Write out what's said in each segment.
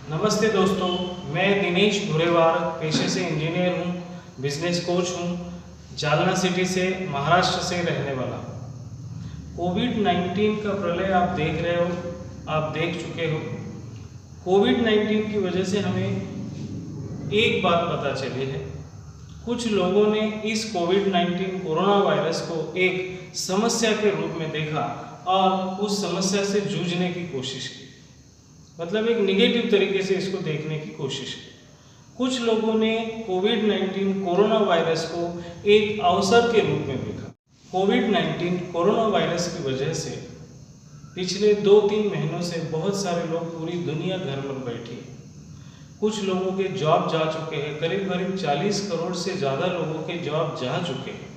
नमस्ते दोस्तों, मैं दिनेश भुरेवार पेशे से इंजीनियर हूँ, बिजनेस कोच हूँ, जालना सिटी से महाराष्ट्र से रहने वाला हूँ। कोविड-19 का प्रलय आप देख रहे हो, आप देख चुके हो। कोविड-19 की वजह से हमें एक बात पता चली है, कुछ लोगों ने इस कोविड-19 कोरोना वायरस को एक समस्या के रूप में देखा और उस समस्या से जूझने की कोशिश की, मतलब एक निगेटिव तरीके से इसको देखने की कोशिश की। कुछ लोगों ने कोविड-19 कोरोना वायरस को एक अवसर के रूप में देखा। कोविड-19 कोरोना वायरस की वजह से पिछले 2-3 महीनों से बहुत सारे लोग पूरी दुनिया घर में बैठी। कुछ लोगों के जॉब जा चुके हैं, करीब 40 करोड़ से ज़्यादा लोगों के जॉब जा चुके हैं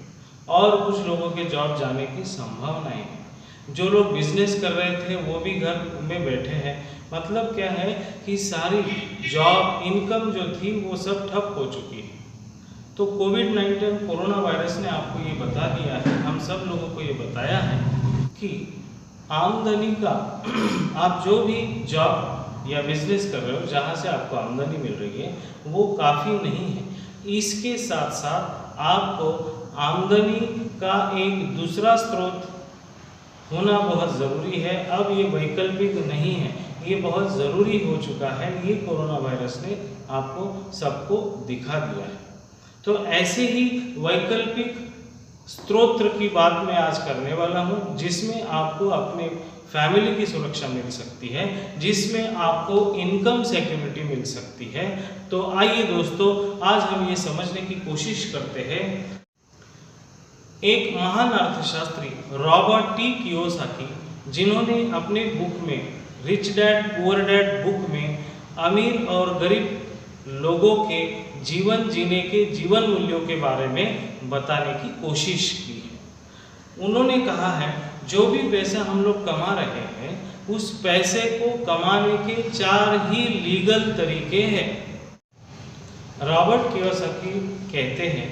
और कुछ लोगों के जॉब जाने की संभावनाएं हैं। जो लोग बिजनेस कर रहे थे वो भी घर में बैठे हैं। मतलब क्या है कि सारी जॉब इनकम जो थी वो सब ठप हो चुकी है। तो कोविड-19 कोरोना वायरस ने आपको ये बता दिया है, हम सब लोगों को ये बताया है कि आमदनी का आप जो भी जॉब या बिजनेस कर रहे हो जहाँ से आपको आमदनी मिल रही है वो काफ़ी नहीं है। इसके साथ साथ आपको आमदनी का एक दूसरा स्रोत होना बहुत ज़रूरी है। अब ये वैकल्पिक नहीं है, ये बहुत ज़रूरी हो चुका है। ये कोरोना वायरस ने आपको सबको दिखा दिया है। तो ऐसे ही वैकल्पिक स्रोत की बात मैं आज करने वाला हूँ, जिसमें आपको अपने फैमिली की सुरक्षा मिल सकती है, जिसमें आपको इनकम सिक्योरिटी मिल सकती है। तो आइए दोस्तों, आज हम ये समझने की कोशिश करते हैं। एक महान अर्थशास्त्री रॉबर्ट टी कियोसाकी, जिन्होंने अपने बुक में rich dad poor dad book में अमीर और गरीब लोगों के जीवन जीने के जीवन मूल्यों के बारे में बताने की कोशिश की है। उन्होंने कहा है जो भी पैसा हम लोग कमा रहे हैं उस पैसे को कमाने के 4 ही लीगल तरीके हैं। रॉबर्ट कियोसाकी कहते हैं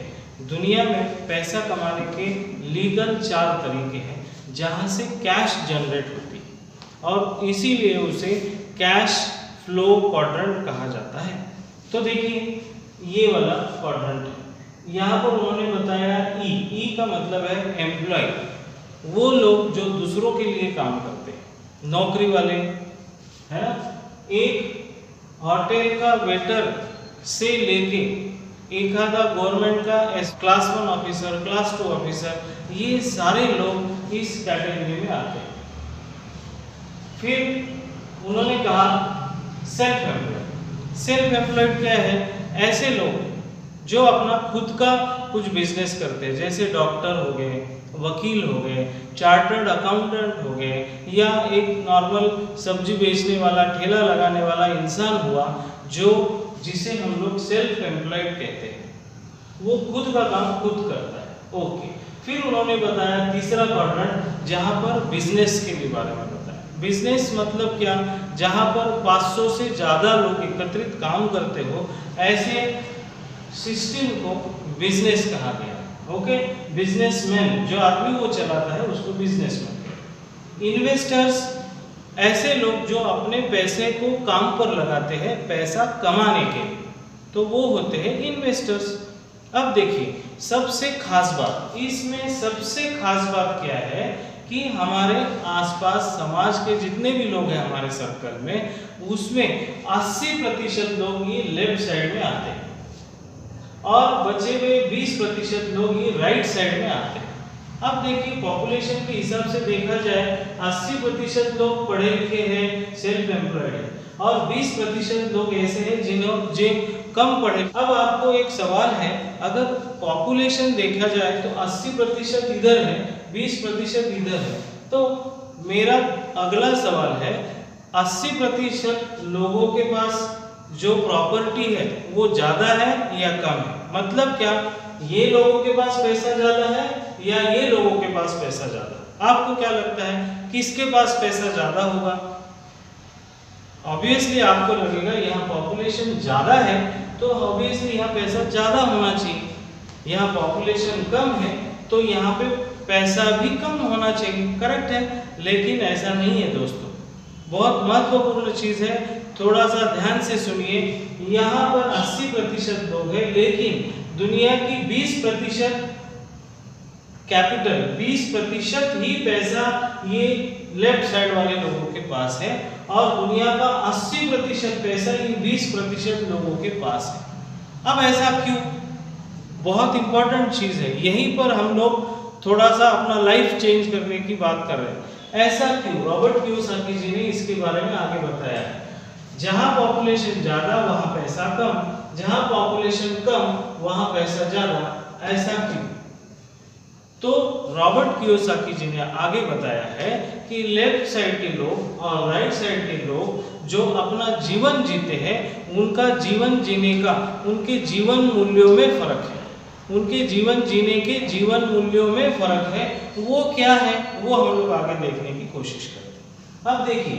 दुनिया में पैसा कमाने के लीगल 4 तरीके हैं जहां से कैश जनरेट होती है और इसीलिए उसे कैश फ्लो क्वाड्रेंट कहा जाता है। तो देखिए ये वाला क्वाड्रेंट है, यहाँ पर उन्होंने बताया ई का मतलब है एम्प्लॉय, वो लोग जो दूसरों के लिए काम करते हैं, नौकरी वाले, है ना। एक होटल का वेटर से लेके एक आधा गवर्नमेंट का क्लास 1 ऑफिसर, क्लास 2 ऑफिसर, ये सारे लोग इस कैटेगरी में आते हैं। फिर उन्होंने कहा सेल्फ एम्प्लॉयड। सेल्फ एम्प्लॉयड क्या है? ऐसे लोग जो अपना खुद का कुछ बिजनेस करते हैं, जैसे डॉक्टर हो गए, वकील हो गए, चार्टर्ड अकाउंटेंट हो गए, या एक नॉर्मल सब्जी बेचने वाला, ठेला लगाने वाला इंसान हुआ, जो जिसे हम लोग सेल्फ एम्प्लॉयड कहते हैं, वो खुद का काम खुद करता है। ओके, फिर उन्होंने बताया तीसरा क्वाड्रेंट जहाँ पर बिजनेस के लिए बारे में बताया। बिजनेस मतलब क्या? जहाँ पर 500 से ज़्यादा लोग एकत्रित काम करते हो, ऐसे सिस्टम को बिजनेस कहा गया। ओके, बिजनेसमैन जो आदमी वो चलाता है उसको बिजनेसमैन। इन्वेस्टर्स ऐसे लोग जो अपने पैसे को काम पर लगाते हैं पैसा कमाने के लिए, तो वो होते हैं इन्वेस्टर्स। अब देखिए सबसे खास बात, इसमें सबसे खास बात क्या है कि हमारे आसपास समाज के जितने भी लोग हैं हमारे सर्कल में, उसमें 80% लोग ये लेफ्ट साइड में आते हैं और बचे हुए 20% लोग ये राइट साइड में आते हैं। अब देखिए पॉपुलेशन के हिसाब से देखा जाए 80% लोग पढ़े लिखे हैं, सेल्फ एम्प्लॉयड है, और 20% लोग ऐसे हैं जो कम पढ़े। अब आपको एक सवाल है, अगर पॉपुलेशन देखा जाए तो 80% इधर है, 20% इधर है, तो मेरा अगला सवाल है 80% लोगों के पास जो प्रॉपर्टी है वो ज़्यादा है या कम है? मतलब क्या ये लोगों के पास पैसा ज़्यादा है या ये लोगों के पास पैसा ज़्यादा है? आपको क्या लगता है किसके पास पैसा ज़्यादा होगा? ऑब्वियसली आपको लगेगा यहाँ पॉपुलेशन ज़्यादा है तो ऑब्वियसली यहाँ पैसा ज़्यादा होना चाहिए। यहाँ पॉपुलेशन कम है तो यहाँ पे पैसा भी कम होना चाहिए। करेक्ट है, लेकिन ऐसा नहीं है दोस्तों। बहुत महत्वपूर्ण चीज़ है, थोड़ा सा ध्यान से सुनिए। यहाँ पर 80% लोग हैं, लेकिन दुनिया की 20% कैपिटल, 20% ही पैसा ये लेफ्ट साइड वाले लोगों के पास है, और दुनिया का 80% पैसा इन 20% लोगों के पास है। अब ऐसा क्यों? बहुत इंपॉर्टेंट चीज है, यहीं पर हम लोग थोड़ा सा अपना लाइफ चेंज करने की बात कर रहे हैं। ऐसा क्यों? रॉबर्ट कियोसाकी जी ने इसके बारे में आगे बताया है। जहां पॉपुलेशन ज्यादा वहां पैसा कम, जहां पॉपुलेशन कम वहां पैसा ज्यादा। ऐसा क्यों? तो रॉबर्ट कियोसाकी जी ने आगे बताया है कि लेफ्ट साइड के लोग और राइट साइड के लोग जो अपना जीवन जीते हैं, उनका जीवन जीने का, उनके जीवन मूल्यों में फर्क है। उनके जीवन जीने के जीवन मूल्यों में फर्क है। वो क्या है, वो हम लोग आगे देखने की कोशिश करते हैं। अब देखिए,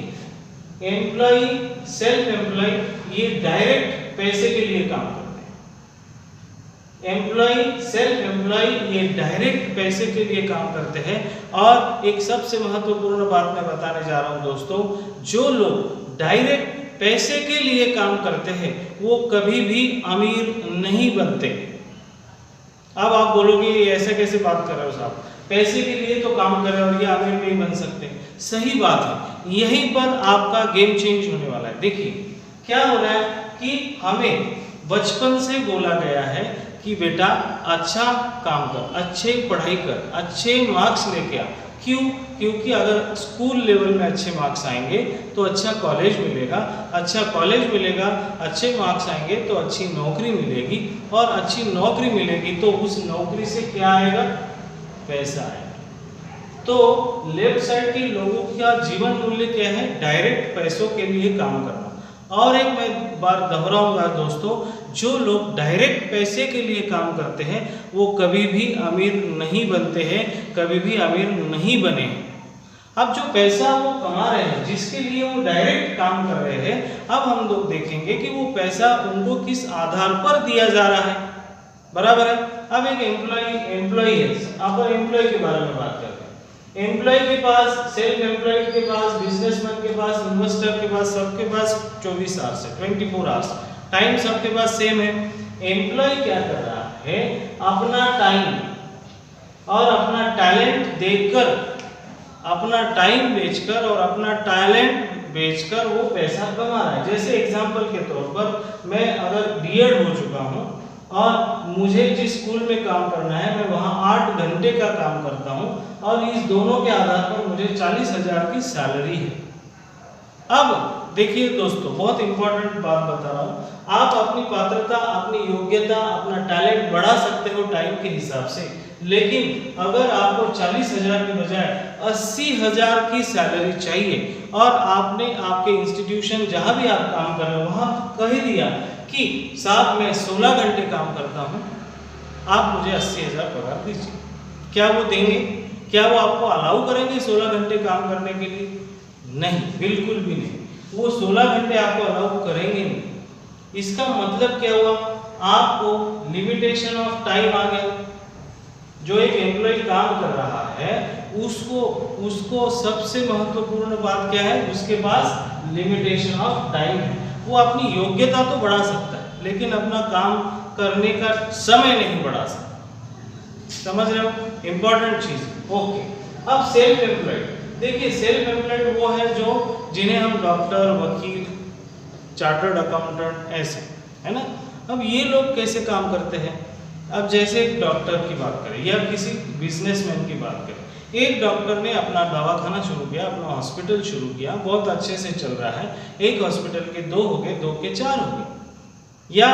एम्प्लॉय, सेल्फ एम्प्लॉय, ये डायरेक्ट पैसे के लिए काम करते हैं। एम्प्लॉय, सेल्फ एम्प्लॉय, ये डायरेक्ट पैसे के लिए काम करते हैं। और एक सबसे महत्वपूर्ण बात मैं बताने जा रहा हूं दोस्तों, जो लोग डायरेक्ट पैसे के लिए काम करते हैं वो कभी भी अमीर नहीं बनते। अब आप बोलोगे ये ऐसे कैसे बात कर रहे हो साहब, पैसे के लिए तो काम कर रहे हो और ये अमीर नहीं बन सकते। सही बात है, यहीं पर आपका गेम चेंज होने वाला है। देखिए क्या हो रहा है कि हमें बचपन से बोला गया है कि बेटा अच्छा काम कर, अच्छे पढ़ाई कर, अच्छे मार्क्स लेके आ। क्यों? क्योंकि अगर स्कूल लेवल में अच्छे मार्क्स आएंगे तो अच्छा कॉलेज मिलेगा, अच्छा कॉलेज मिलेगा, अच्छे मार्क्स आएंगे तो अच्छी नौकरी मिलेगी, और अच्छी नौकरी मिलेगी तो उस नौकरी से क्या आएगा? पैसा आएगा। तो लेफ्ट साइड के लोगों का जीवन मूल्य क्या है? डायरेक्ट पैसों के लिए काम करना। और एक मैं बार दोहराऊंगा दोस्तों, जो लोग डायरेक्ट पैसे के लिए काम करते हैं वो कभी भी अमीर नहीं बनते हैं, कभी भी अमीर नहीं बने हैं। अब जो पैसा वो कमा रहे हैं, जिसके लिए वो डायरेक्ट काम कर रहे हैं, अब हम लोग देखेंगे कि वो पैसा उनको किस आधार पर दिया जा रहा है। बराबर है। अब एक एम्प्लॉय है, आप एम्प्लॉय के बारे में बात करते हैं। एम्प्लॉय के पास, सेल्फ एम्प्लॉयड के पास, बिजनेसमैन के पास, इन्वेस्टर के पास, सबके पास 24 आवर्स है, 24 आवर्स टाइम सबके पास सेम है। एम्प्लॉय क्या कर रहा है? अपना टाइम और अपना टैलेंट देकर, अपना टाइम बेचकर और अपना टैलेंट बेचकर वो पैसा कमा रहा है। जैसे एग्जांपल के तौर पर, मैं अगर बीएड हो चुका हूँ और मुझे जिस स्कूल में काम करना है मैं वहाँ 8 घंटे का काम करता हूँ, और इस दोनों के आधार पर मुझे 40,000 की सैलरी है। अब देखिए दोस्तों, बहुत इंपॉर्टेंट बात बता रहा हूँ, आप अपनी पात्रता, अपनी योग्यता, अपना टैलेंट बढ़ा सकते हो टाइम के हिसाब से, लेकिन अगर आपको 40,000 की बजाय 80,000 की सैलरी चाहिए, और आपने आपके इंस्टीट्यूशन जहाँ भी आप काम कर रहे हो वहाँ कह दिया कि साहब मैं 16 घंटे काम करता हूँ, आप मुझे 80,000 पगार दीजिए, क्या वो देंगे? क्या वो आपको अलाउ करेंगे 16 घंटे काम करने के लिए? नहीं, बिल्कुल भी नहीं। वो 16 घंटे आपको अलाउ करेंगे नहीं। इसका मतलब क्या हुआ? आपको लिमिटेशन ऑफ टाइम आ गया। जो एक एम्प्लॉय काम कर रहा है उसको सबसे महत्वपूर्ण बात क्या है? उसके पास लिमिटेशन ऑफ टाइम है। वो अपनी योग्यता तो बढ़ा सकता है, लेकिन अपना काम करने का समय नहीं बढ़ा सकता। समझ रहे हो? इंपॉर्टेंट चीज। ओके, अब सेल्फ एम्प्लॉयड। देखिए सेल्फ एम्प्लॉयड वो है जो जिन्हें हम डॉक्टर, वकील, चार्टर्ड अकाउंटेंट ऐसे, है ना। अब ये लोग कैसे काम करते हैं? अब जैसे एक डॉक्टर की बात करें या किसी बिजनेसमैन की बात करें। एक डॉक्टर ने अपना दवाखाना शुरू किया, अपना हॉस्पिटल शुरू किया, बहुत अच्छे से चल रहा है। एक हॉस्पिटल के 2 हो गए, 2 के 4 हो गए। या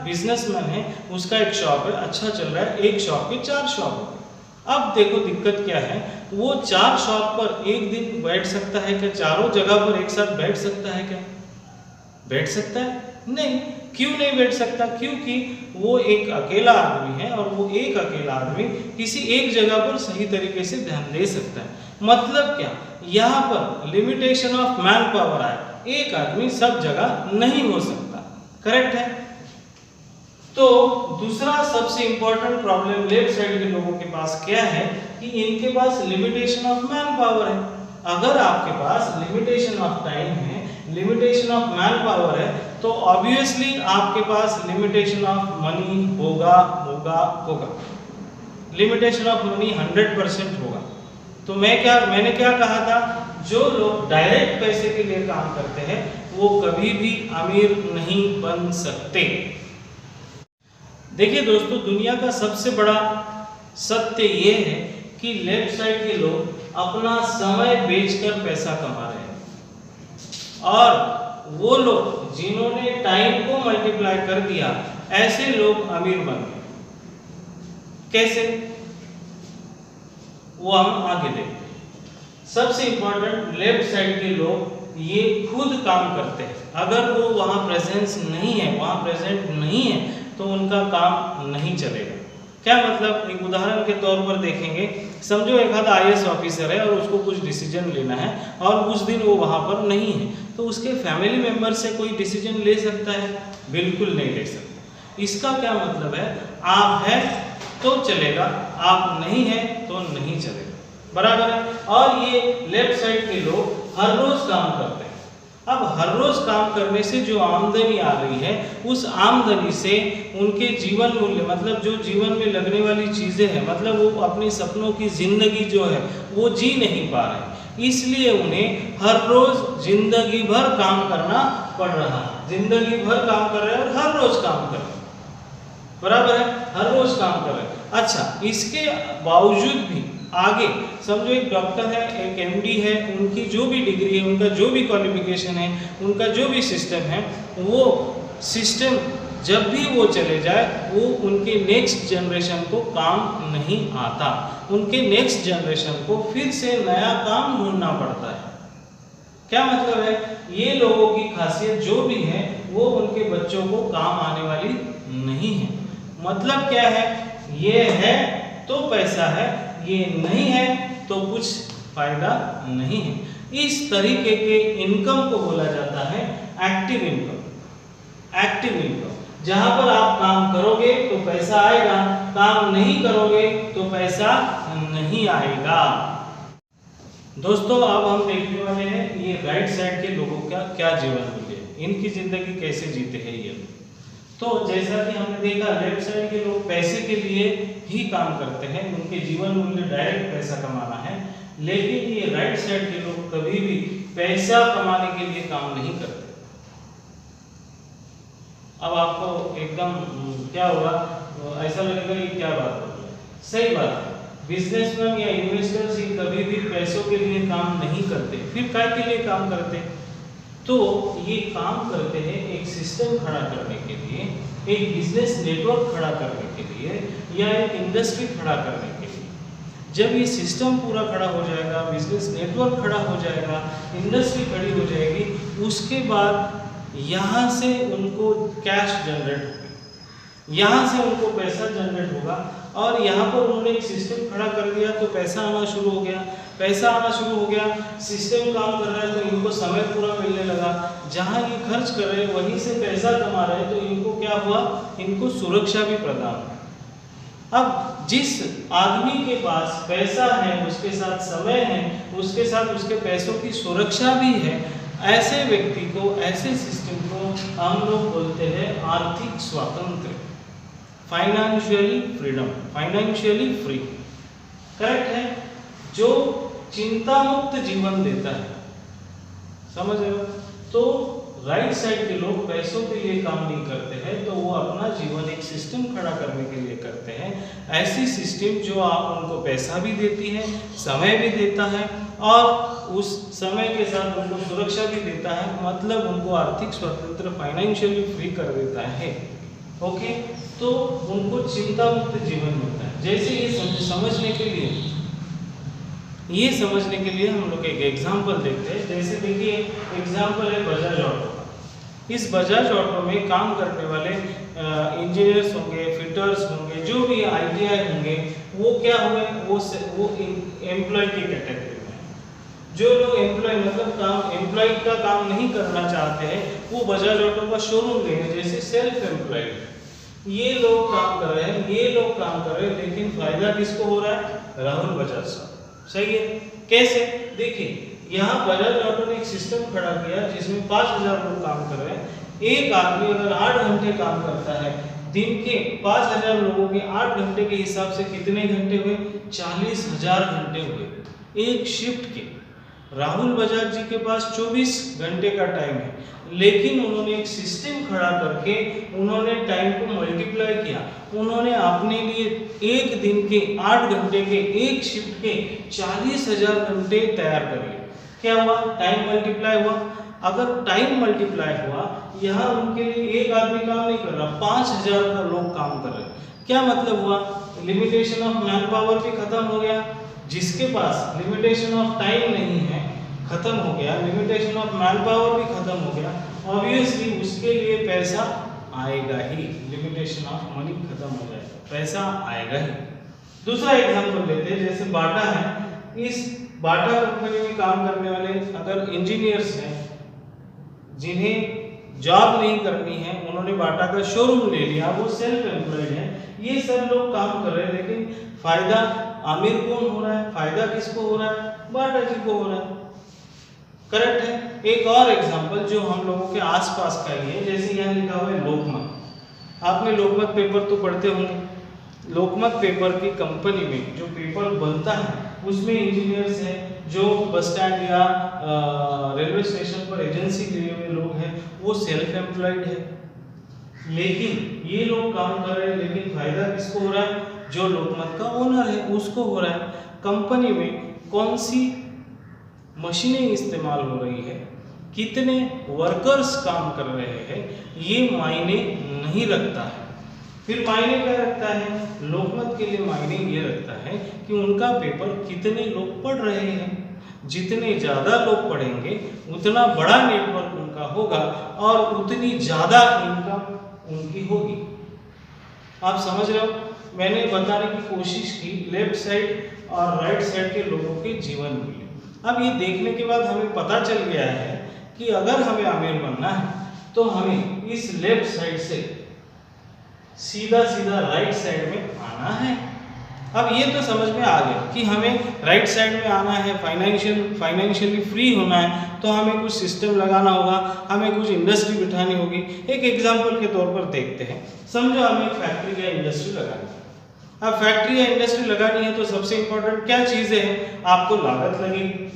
बिजनेसमैन है, उसका एक शॉप है, अच्छा चल रहा है, एक शॉप के 4 शॉप हो गए। अब देखो दिक्कत क्या है, वो 4 शॉप पर एक दिन बैठ सकता है क्या? चारों जगह पर एक साथ बैठ सकता है क्या? बैठ सकता है? नहीं। क्यों नहीं बैठ सकता? क्योंकि वो एक अकेला आदमी है, और वो एक अकेला आदमी किसी एक जगह पर सही तरीके से ध्यान दे सकता है। मतलब क्या? यहाँ पर लिमिटेशन ऑफ मैन पावर आया, एक आदमी सब जगह नहीं हो सकता। करेक्ट है? तो दूसरा सबसे इंपॉर्टेंट प्रॉब्लम लेफ्ट साइड के लोगों के पास क्या है कि इनके पास लिमिटेशन ऑफ मैन पावर है। अगर आपके पास लिमिटेशन ऑफ टाइम है, लिमिटेशन ऑफ मैन पावर है, तो ऑब्वियसली आपके पास लिमिटेशन ऑफ मनी होगा होगा होगा। लिमिटेशन ऑफ मनी 100% होगा। तो मैंने क्या कहा था, जो लोग डायरेक्ट पैसे के लिए काम करते हैं वो कभी भी अमीर नहीं बन सकते। देखिए दोस्तों, दुनिया का सबसे बड़ा सत्य ये है कि लेफ्ट साइड के लोग अपना समय बेचकर पैसा कमा रहे हैं, और वो लोग जिन्होंने टाइम को मल्टीप्लाई कर दिया, ऐसे लोग अमीर बन गए। कैसे, वो हम आगे देखते हैं। सबसे इंपॉर्टेंट, लेफ्ट साइड के लोग ये खुद काम करते हैं। अगर वो वहां प्रेजेंस नहीं है, वहां प्रेजेंट नहीं है, तो उनका काम नहीं चलेगा। क्या मतलब, एक उदाहरण के तौर पर देखेंगे। समझो एक आधा IAS ऑफिसर है और उसको कुछ डिसीजन लेना है और उस दिन वो वहां पर नहीं है, तो उसके फैमिली मेंबर से कोई डिसीजन ले सकता है? बिल्कुल नहीं ले सकता। इसका क्या मतलब है, आप है तो चलेगा, आप नहीं है तो नहीं चलेगा, बराबर है। और ये लेफ्ट साइड के लोग हर रोज काम करते हैं। अब हर रोज काम करने से जो आमदनी आ रही है, उस आमदनी से उनके जीवन मूल्य, मतलब जो जीवन में लगने वाली चीजें हैं, मतलब वो अपने सपनों की जिंदगी जो है वो जी नहीं पा रहे, इसलिए उन्हें हर रोज जिंदगी भर काम करना पड़ रहा है। जिंदगी भर काम कर रहे हैं और हर रोज काम कर रहे हैं, बराबर है, हर रोज काम कर रहे हैं। अच्छा, इसके बावजूद भी आगे समझो एक डॉक्टर है, एक MD है, उनकी जो भी डिग्री है, उनका जो भी क्वालिफिकेशन है, उनका जो भी सिस्टम है, वो सिस्टम जब भी वो चले जाए, वो उनके नेक्स्ट जनरेशन को काम नहीं आता। उनके नेक्स्ट जनरेशन को फिर से नया काम ढूंढना पड़ता है। क्या मतलब है, ये लोगों की खासियत जो भी है वो उनके बच्चों को काम आने वाली नहीं है। मतलब क्या है, ये है तो पैसा है, ये नहीं है तो कुछ फायदा नहीं है। इस तरीके के इनकम को बोला जाता है एक्टिव इनकम। एक्टिव इनकम, जहां पर आप काम करोगे तो पैसा आएगा, काम नहीं करोगे तो पैसा नहीं आएगा। दोस्तों, अब हम देखने वाले हैं ये राइट साइड के लोगों का क्या जीवन मूल्य है, इनकी जिंदगी कैसे जीते हैं ये। तो जैसा कि हमने देखा, लेफ्ट साइड के लोग पैसे के लिए ही काम करते हैं, उनके जीवन मूल्य डायरेक्ट पैसा कमाना है। लेकिन ये राइट साइड के लोग कभी भी पैसा कमाने के लिए काम नहीं करते। अब आपको एकदम क्या होगा, ऐसा लगेगा कि क्या बात हो रही है। सही बात है, बिजनेसमैन या इन्वेस्टर्स ही कभी भी पैसों के लिए काम नहीं करते। फिर क्या के लिए काम करते? तो ये काम करते हैं एक सिस्टम खड़ा करने के लिए, एक बिजनेस नेटवर्क खड़ा करने के लिए, या एक इंडस्ट्री खड़ा करने के लिए। जब ये सिस्टम पूरा खड़ा हो जाएगा, बिजनेस नेटवर्क खड़ा हो जाएगा, इंडस्ट्री खड़ी हो जाएगी, उसके बाद यहाँ से उनको कैश जनरेट होगा, यहाँ से उनको पैसा जनरेट होगा। और यहाँ पर उन्होंने एक सिस्टम खड़ा कर दिया तो पैसा आना शुरू हो गया। पैसा आना शुरू हो गया, सिस्टम काम कर रहा है तो इनको समय पूरा मिलने लगा। जहाँ ये खर्च कर रहे हैं वहीं से पैसा कमा रहे हैं, तो इनको क्या हुआ, इनको सुरक्षा भी प्रदान हुआ। अब जिस आदमी के पास पैसा है, उसके साथ समय है, उसके साथ उसके पैसों की सुरक्षा भी है, ऐसे व्यक्ति को, ऐसे सिस्टम को हम लोग बोलते हैं आर्थिक स्वातंत्र्य, financially freedom, financially free. Correct है, जो चिंता मुक्त जीवन देता है, समझ रहे हो। तो राइट साइड के लोग पैसों के लिए काम नहीं करते हैं, तो वो अपना जीवन एक सिस्टम खड़ा करने के लिए करते हैं। ऐसी सिस्टम जो आप उनको पैसा भी देती है, समय भी देता है, और उस समय के साथ उनको सुरक्षा भी देता है, मतलब उनको आर्थिक स्वतंत्र, फाइनेंशियली फ्री कर देता है। ओके, तो उनको चिंता मुक्त जीवन मिलता है। जैसे ये समझने के लिए हम लोग एक एग्जाम्पल देखते हैं। जैसे देखिए, एग्जाम्पल है बजाज ऑटो का। इस बजाज ऑटो में काम करने वाले इंजीनियर्स होंगे, फिटर्स होंगे, जो भी ITI होंगे, वो क्या हुए, वो एम्प्लॉय की कैटेगरी में। जो लोग एम्प्लॉय मतलब एम्प्लॉय का काम नहीं करना चाहते हैं, वो बजाज ऑटो का शोरूम लेंगे, जैसे सेल्फ एम्प्लॉयड। ये लोग काम कर रहे हैं, लेकिन फायदा किसको हो रहा है? राहुल बजाज साहब। सही है। कैसे? देखिए, यहाँ बजाज ऑटो ने एक सिस्टम खड़ा किया जिसमें 5000 लोग काम कर रहे हैं। एक आदमी अगर 8 घंटे काम करता है, दिन के 5000 लोगों के 8 घंटे के हिसाब से कितने घंटे हुए? 40,000 घंटे हुए एक शिफ्ट के। राहुल बजाज जी के पास 24 घंटे का टाइम है, लेकिन उन्होंने एक सिस्टम खड़ा करके उन्होंने टाइम को मल्टीप्लाई किया। उन्होंने अपने लिए एक दिन के 8 घंटे के एक शिफ्ट के 40,000 घंटे तैयार कर लिए। क्या हुआ? टाइम मल्टीप्लाई हुआ। अगर टाइम मल्टीप्लाई हुआ, यहाँ उनके लिए एक आदमी काम नहीं कर रहा, 5,000 का लोग काम कर रहे हैं। क्या मतलब हुआ? लिमिटेशन ऑफ मैन पावर भी खत्म हो गया। जिसके पास लिमिटेशन ऑफ टाइम नहीं है खत्म हो गया, लिमिटेशन ऑफ मैन पावर भी खत्म हो गया, ऑब्वियसली उसके लिए पैसा आएगा ही। लिमिटेशन ऑफ मनी खत्म हो जाएगा, पैसा आएगा ही। दूसरा एग्जांपल लेते हैं, जैसे बाटा है। इस बाटा कंपनी में काम करने वाले अगर इंजीनियर्स हैं जिन्हें जॉब नहीं करनी है, उन्होंने बाटा का शोरूम ले लिया, वो सेल्फ एम्प्लॉयड है, ये सब लोग काम कर रहे हैं, लेकिन फायदा आमिर कौन हो रहा है? फायदा किसको हो रहा है? बाटा जी को हो रहा है। करेक्ट है। एक और एग्जांपल जो हम लोगों के आसपास का ही है, जैसे यहाँ लिखा हुआ है लोकमत। आपने लोकमत पेपर तो पढ़ते होंगे। लोकमत पेपर की कंपनी में जो पेपर बनता है उसमें इंजीनियर्स हैं, जो बस स्टैंड या रेलवे स्टेशन पर एजेंसी लिए हुए लोग हैं, वो सेल्फ एम्प्लॉयड है। लेकिन ये लोग काम कर रहे हैं, लेकिन फायदा किसको हो रहा है? जो लोकमत का ओनर है उसको हो रहा है। कंपनी में कौन सी मशीनें इस्तेमाल हो रही है, कितने वर्कर्स काम कर रहे हैं, ये मायने नहीं रखता है। फिर मायने क्या रखता है? लोकमत के लिए मायने ये रखता है कि उनका पेपर कितने लोग पढ़ रहे हैं। जितने ज़्यादा लोग पढ़ेंगे उतना बड़ा नेटवर्क उनका होगा और उतनी ज़्यादा इनकम उनकी होगी। आप समझ रहे हो? मैंने बताने की कोशिश की लेफ्ट साइड और राइट साइड के लोगों के जीवन मूल्य। अब ये देखने के बाद हमें पता चल गया है कि अगर हमें अमीर बनना है तो हमें इस लेफ्ट साइड से सीधा सीधा राइट साइड में आना है। अब ये तो समझ में आ गया कि हमें राइट साइड में आना है, फाइनेंशियली फ्री होना है, तो हमें कुछ सिस्टम लगाना होगा, हमें कुछ इंडस्ट्री बिठानी होगी। एक एग्जांपल के तौर पर देखते हैं। समझो हमें एक फैक्ट्री या इंडस्ट्री लगानी है। अब फैक्ट्री या इंडस्ट्री लगानी है तो सबसे इंपॉर्टेंट क्या चीज़ें हैं? आपको लागत लगेगी,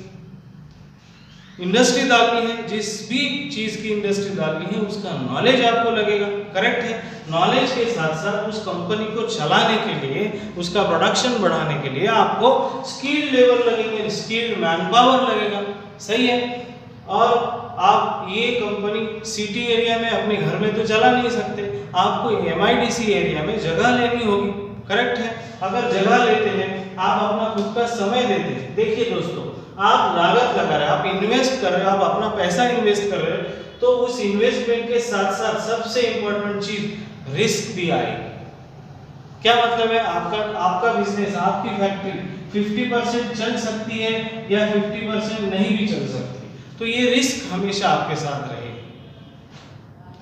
इंडस्ट्री डालनी है, जिस भी चीज़ की इंडस्ट्री डालनी है उसका नॉलेज आपको लगेगा। करेक्ट है। नॉलेज के साथ साथ उस कंपनी को चलाने के लिए, उसका प्रोडक्शन बढ़ाने के लिए आपको स्किल लेवल लगेंगे, स्किल्ड मैन पावर लगेगा। सही है। और आप ये कंपनी सिटी एरिया में अपने घर में तो चला नहीं सकते, आपको MIDC एरिया में जगह लेनी होगी। करेक्ट है। अगर जगह लेते हैं, आप अपना खुद का समय देते हैं। देखिए दोस्तों, आप लागत लगा रहे हैं, आप इन्वेस्ट कर रहे हैं, आप अपना पैसा इन्वेस्ट कर रहे हैं, तो उस इन्वेस्टमेंट के साथ साथ सबसे इंपॉर्टेंट चीज रिस्क भी आएगी। क्या मतलब है? आपका बिजनेस, आपकी फैक्ट्री 50% चल सकती है या 50% नहीं भी चल सकती, तो ये रिस्क हमेशा आपके साथ रहेगी।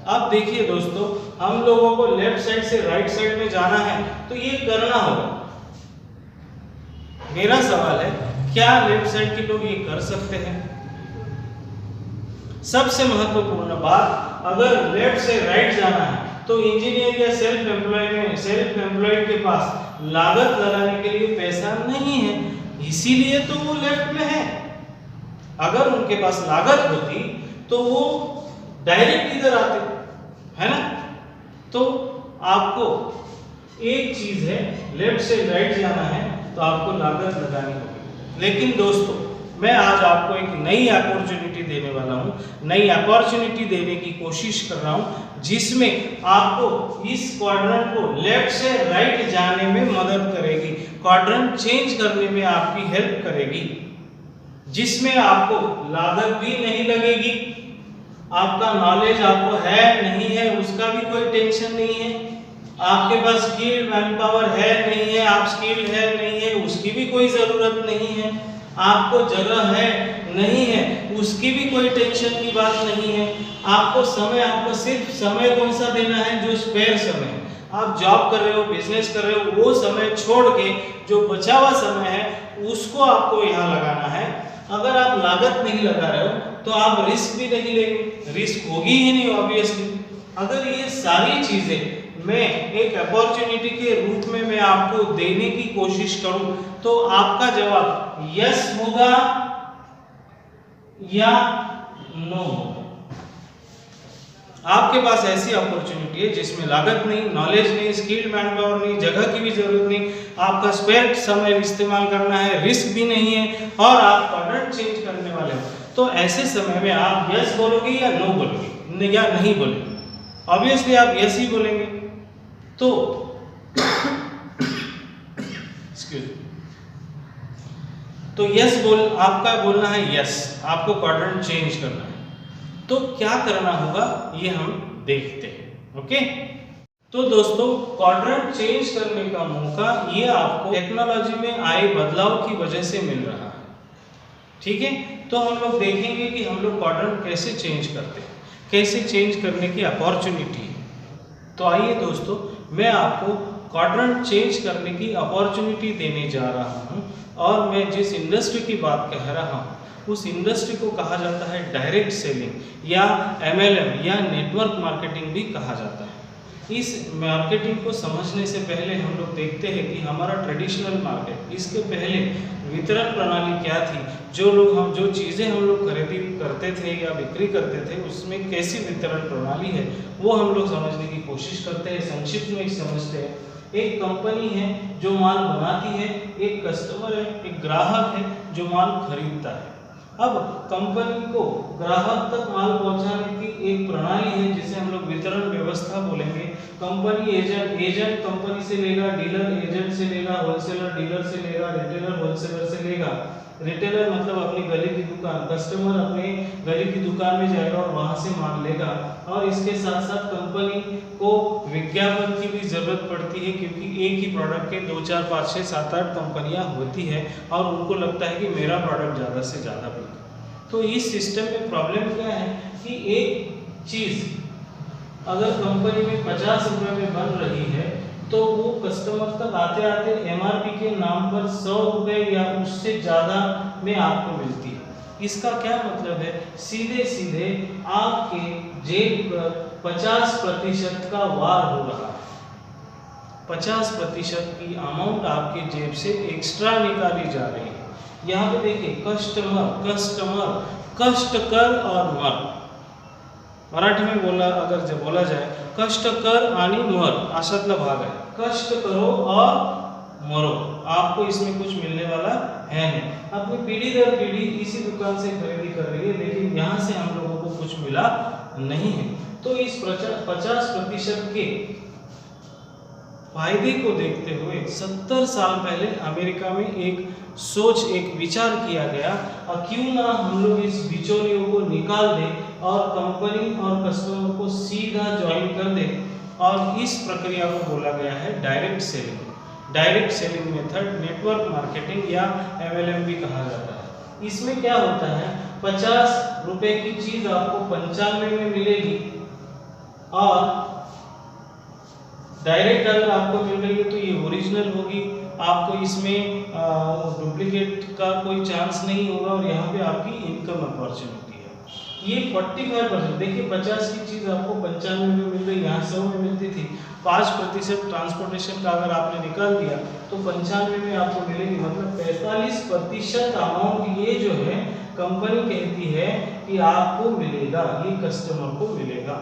अब देखिए दोस्तों, हम लोगों को लेफ्ट साइड से राइट साइड में जाना है तो ये करना होगा। मेरा सवाल है, क्या लेफ्ट साइड के लोग ये कर सकते हैं? सबसे महत्वपूर्ण बात, अगर लेफ्ट से राइट जाना है तो इंजीनियर या सेल्फ एम्प्लॉयड के पास लागत लगाने के लिए पैसा नहीं है, इसीलिए तो वो लेफ्ट में है। अगर उनके पास लागत होती तो वो डायरेक्ट इधर आते, है ना? तो आपको एक चीज है, लेफ्ट से राइट जाना है तो आपको लागत लगानी होगी। लेकिन दोस्तों, मैं आज आपको एक नई अपॉर्चुनिटी देने वाला हूँ, नई अपॉर्चुनिटी देने की कोशिश कर रहा हूँ, जिसमें आपको इस क्वाड्रेंट को लेफ्ट से राइट जाने में मदद करेगी, क्वाड्रेंट चेंज करने में आपकी हेल्प करेगी, जिसमें आपको लागत भी नहीं लगेगी, आपका नॉलेज आपको है नहीं है उसका भी कोई टेंशन नहीं है, आपके पास स्किल मैन पावर है नहीं है, आप स्किल है नहीं है उसकी भी कोई ज़रूरत नहीं है, आपको जगह है नहीं है उसकी भी कोई टेंशन की बात नहीं है, आपको समय, आपको सिर्फ समय कौन सा देना है? जो स्पेयर समय, आप जॉब कर रहे हो, बिजनेस कर रहे हो, वो समय छोड़ के जो बचा हुआ समय है उसको आपको यहाँ लगाना है। अगर आप लागत नहीं लगा रहे हो तो आप रिस्क भी नहीं लेंगे, रिस्क होगी ही नहीं ऑब्वियसली। अगर ये सारी चीजें मैं एक अपॉर्चुनिटी के रूप में मैं आपको देने की कोशिश करूं तो आपका जवाब यस होगा या नो होगा। आपके पास ऐसी अपॉर्चुनिटी है जिसमें लागत नहीं, नॉलेज नहीं, स्किल्ड मैन पावर नहीं, जगह की भी जरूरत नहीं, आपका स्पेयर समय इस्तेमाल करना है, रिस्क भी नहीं है और आप क्वाड्रेंट चेंज करने वाले हो, तो ऐसे समय में आप यस बोलोगे या नो बोलोगे या नहीं बोलोगे? ऑब्वियसली आप यस ही बोलेंगे। तो तो यस आपका बोलना है यस, आपको क्वाड्रेंट चेंज करना है। तो क्या करना होगा ये हम देखते हैं। ओके, तो दोस्तों क्वाड्रेंट चेंज करने का मौका ये आपको टेक्नोलॉजी में आए बदलाव की वजह से मिल रहा है। ठीक है, तो हम लोग देखेंगे कि हम लोग क्वाड्रेंट कैसे चेंज करते हैं, कैसे चेंज करने की अपॉर्चुनिटी है। तो आइए दोस्तों, मैं आपको क्वाड्रेंट चेंज करने की अपॉर्चुनिटी देने जा रहा हूं और मैं जिस इंडस्ट्री की बात कह रहा हूं उस इंडस्ट्री को कहा जाता है डायरेक्ट सेलिंग या MLM या नेटवर्क मार्केटिंग भी कहा जाता है। इस मार्केटिंग को समझने से पहले हम लोग देखते हैं कि हमारा ट्रेडिशनल मार्केट, इसके पहले वितरण प्रणाली क्या थी, जो चीज़ें हम लोग खरीदी करते थे या बिक्री करते थे उसमें कैसी वितरण प्रणाली है वो हम लोग समझने की कोशिश करते हैं। संक्षिप्त में समझते हैं, एक कंपनी है जो माल बनाती है, एक कस्टमर है, एक ग्राहक है जो माल खरीदता है। अब कंपनी को ग्राहक तक माल पहुंचाने की एक प्रणाली है जिसे हम लोग वितरण व्यवस्था बोलेंगे। कंपनी एजेंट कंपनी से लेगा, डीलर एजेंट से लेगा, होलसेलर डीलर से लेगा, रिटेलर होलसेलर से लेगा। रिटेलर मतलब अपनी गली की दुकान, कस्टमर अपने गली की दुकान में जाएगा और वहां से माल लेगा। और इसके साथ साथ कंपनी को विज्ञापन की भी जरूरत पड़ती है क्योंकि एक ही प्रोडक्ट के 2, 4, 5, 6, 7, 8 कंपनियां होती है और उनको लगता है कि मेरा प्रोडक्ट ज़्यादा से ज़्यादा बिके। तो इस सिस्टम में प्रॉब्लम क्या है कि एक चीज़ अगर कंपनी में 50 रुपये में बन रही है तो वो कस्टमर तक आते आते MRP के नाम पर 100 रुपये या उससे ज़्यादा में आपको मिलती है। इसका क्या मतलब है, सीधे सीधे आपके जेब पर 50% का वार हो रहा है। 50% की अमाउंट आपके जेब से एक्स्ट्रा निकाली जा रही है। यहाँ पे देखिए, कस्टमर कष्ट कर और मर, मराठी में अगर बोला जाए कष्ट कर आणि मर अशातला भाग है। कष्ट करो और मरो, आपको इसमें कुछ मिलने वाला है नहीं। अपनी पीढ़ी दर पीढ़ी इसी दुकान से खरीदी कर रही है लेकिन यहाँ से हम लोगों को कुछ मिला नहीं है। तो इस 50% के फायदे को देखते हुए 70 साल पहले अमेरिका में एक विचार किया गया और क्यों ना हम लोग इस बिचौलियों को निकाल दें और कंपनी और कस्टमर को सीधा ज्वाइन कर दें, और इस प्रक्रिया को बोला गया है direct selling. Direct selling method network marketing या MLM भी कहा जाता है। इसमें क्या होता है, 50 रुपए की चीज आपको 95 में मिलेगी और डायरेक्ट अगर आपको मिल रही है तो ये ओरिजिनल होगी, आपको इसमें डुप्लीकेट का कोई चांस नहीं होगा और यहाँ पे आपकी इनकम अपॉर्चुनिटी है। ये 45%, देखिए 50 की चीज़ आपको 95 में मिल रही है, यहाँ 100 में मिलती थी। 5% ट्रांसपोर्टेशन का अगर आपने निकाल दिया तो 95 में आपको मिलेगी, मतलब 45% अमाउंट ये जो है कंपनी कहती है कि आपको मिलेगा, ये कस्टमर को मिलेगा।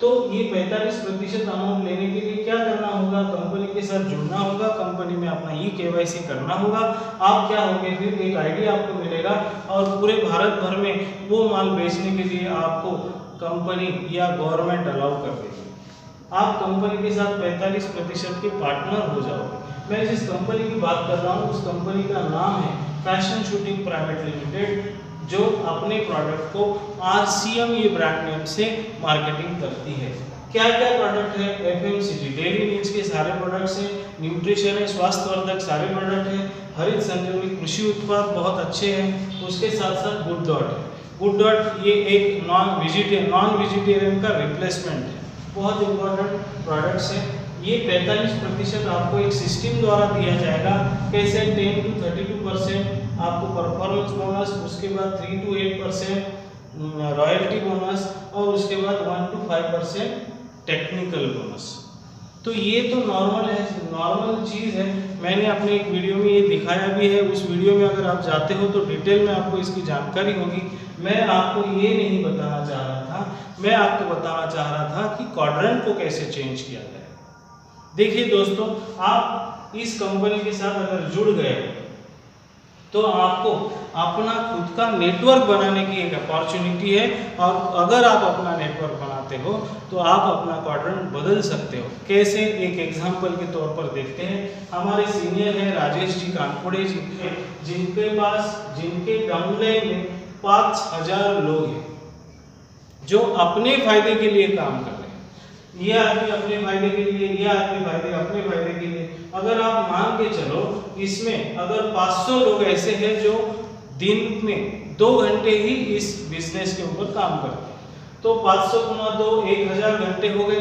तो ये 45% अमाउंट लेने के लिए क्या करना होगा, कंपनी के साथ जुड़ना होगा, कंपनी में अपना KYC करना होगा। आप क्या होंगे, फिर एक ID आपको मिलेगा और पूरे भारत भर में वो माल बेचने के लिए आपको कंपनी या गवर्नमेंट अलाउ कर देगी। आप कंपनी के साथ 45% के पार्टनर हो जाओगे। मैं जिस कंपनी की बात कर रहा हूँ उस कंपनी का नाम है फैशन शूटिंग प्राइवेट लिमिटेड, जो अपने प्रोडक्ट को RCM ये ब्रांड नेम से मार्केटिंग करती है। क्या क्या प्रोडक्ट है, FMCG डेली नीड्स के सारे प्रोडक्ट्स हैं, न्यूट्रिशन है, स्वास्थ्यवर्धक सारे प्रोडक्ट हैं, हरित संजीवनी कृषि उत्पाद बहुत अच्छे हैं, उसके साथ साथ गुड डॉट है। गुड डॉट ये एक नॉन वेजिटेरियन का रिप्लेसमेंट है, बहुत इंपॉर्टेंट प्रोडक्ट्स है। ये 45% आपको एक सिस्टम द्वारा दिया जाएगा, कैसे 10 to 32% आपको परफॉर्मेंस बोनस, उसके बाद 3 to 8% रॉयल्टी बोनस और उसके बाद 1 to 5% टेक्निकल बोनस। तो ये तो नॉर्मल है, नॉर्मल चीज़ है। मैंने अपने एक वीडियो में ये दिखाया भी है, उस वीडियो में अगर आप जाते हो तो डिटेल में आपको इसकी जानकारी होगी। मैं आपको ये नहीं बताना चाह रहा था, मैं आपको बताना चाह रहा था कि क्वाड्रेंट को कैसे चेंज किया जाए। देखिए दोस्तों, आप इस कंपनी के साथ अगर जुड़ गए तो आपको अपना खुद का नेटवर्क बनाने की एक अपॉर्चुनिटी है, और अगर आप अपना नेटवर्क बनाते हो तो आप अपना क्वाड्रेंट बदल सकते हो। कैसे, एक एग्जांपल के तौर पर देखते हैं। हमारे सीनियर हैं राजेश जी कानपुड़े जी, जिनके डाउनलाइन में 5000 लोग हैं जो अपने फायदे के लिए काम कर रहे हैं। ये आदमी अपने फायदे के लिए, ये आदमी अपने फायदे के लिए। अगर आप मान के चलो, इसमें अगर 500 लोग ऐसे हैं जो दिन में 2 घंटे ही इस बिजनेस के ऊपर काम करते हैं, तो 500 गुना 2 1000 घंटे हो गए।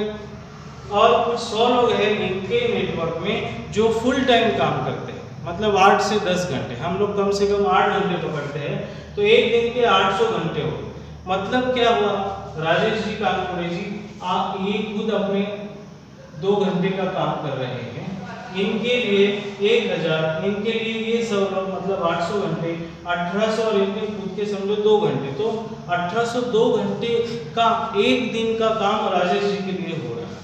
और कुछ 100 लोग हैं इनके नेटवर्क में जो फुल टाइम काम करते हैं, मतलब 8 से 10 घंटे। हम लोग कम से कम 8 घंटे पकड़ते हैं, तो एक दिन के 800 घंटे हो। मतलब क्या हुआ, राजेश जी कानपुरे जी आप ये खुद अपने 2 घंटे का काम कर रहे हैं, इनके लिए 1000, इनके लिए ये 100 लोग, मतलब 800 घंटे, 1800, और इनके खुद के समझो 2 घंटे, तो 1802 घंटे का एक दिन का काम राजेश जी के लिए हो रहा है।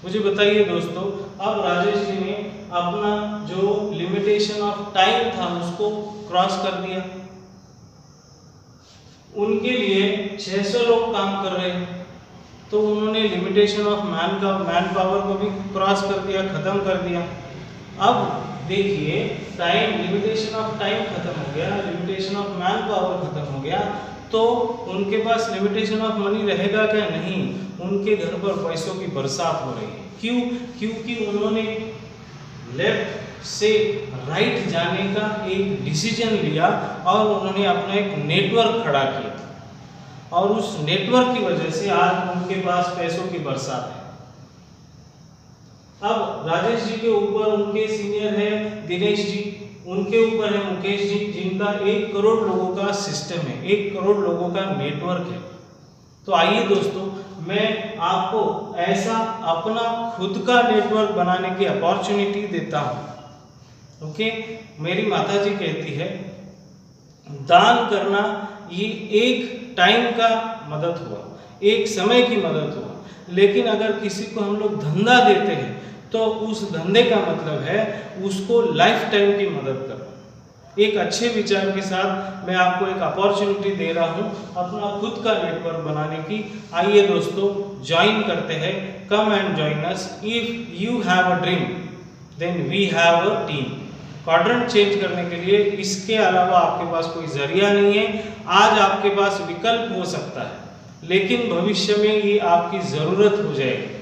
मुझे बताइए दोस्तों, अब राजेश जी ने अपना जो लिमिटेशन ऑफ टाइम था उसको क्रॉस कर दिया। उनके लिए 600 लोग काम कर रहे हैं, तो उन्होंने लिमिटेशन ऑफ मैन पावर को भी क्रॉस कर दिया, खत्म कर दिया। अब देखिए, टाइम, लिमिटेशन ऑफ टाइम खत्म हो गया, लिमिटेशन ऑफ मैन पावर खत्म हो गया, तो उनके पास लिमिटेशन ऑफ मनी रहेगा क्या? नहीं, उनके घर पर पैसों की बरसात हो रही है। क्यों? क्योंकि उन्होंने लेफ्ट से राइट जाने का एक डिसीजन लिया और उन्होंने अपना एक नेटवर्क खड़ा किया, और उस नेटवर्क की वजह से आज उनके पास पैसों की बरसात है। अब राजेश जी के ऊपर उनके सीनियर है दिनेश जी, उनके ऊपर है मुकेश जी, जिनका 1 करोड़ लोगों का सिस्टम है, 1 करोड़ लोगों का नेटवर्क है। तो आइए दोस्तों, मैं आपको ऐसा अपना खुद का नेटवर्क बनाने की अपॉर्चुनिटी देता हूँ। ओके, मेरी माता जी कहती है, दान करना ये एक टाइम का मदद हुआ, एक समय की मदद हुआ, लेकिन अगर किसी को हम लोग धंधा देते हैं तो उस धंधे का मतलब है उसको लाइफ टाइम की मदद करना। एक अच्छे विचार के साथ मैं आपको एक अपॉर्चुनिटी दे रहा हूँ अपना खुद का नेटवर्क बनाने की। आइए दोस्तों, ज्वाइन करते हैं, come and join us. If you have a dream then we have a team. Quadrant change करने के लिए इसके अलावा आपके पास कोई जरिया नहीं है। आज आपके पास विकल्प हो सकता है, लेकिन भविष्य में ये आपकी ज़रूरत हो जाएगी।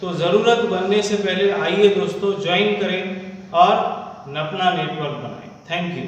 तो ज़रूरत बनने से पहले आइए दोस्तों, ज्वाइन करें और अपना नेटवर्क बनाएं। Thank you.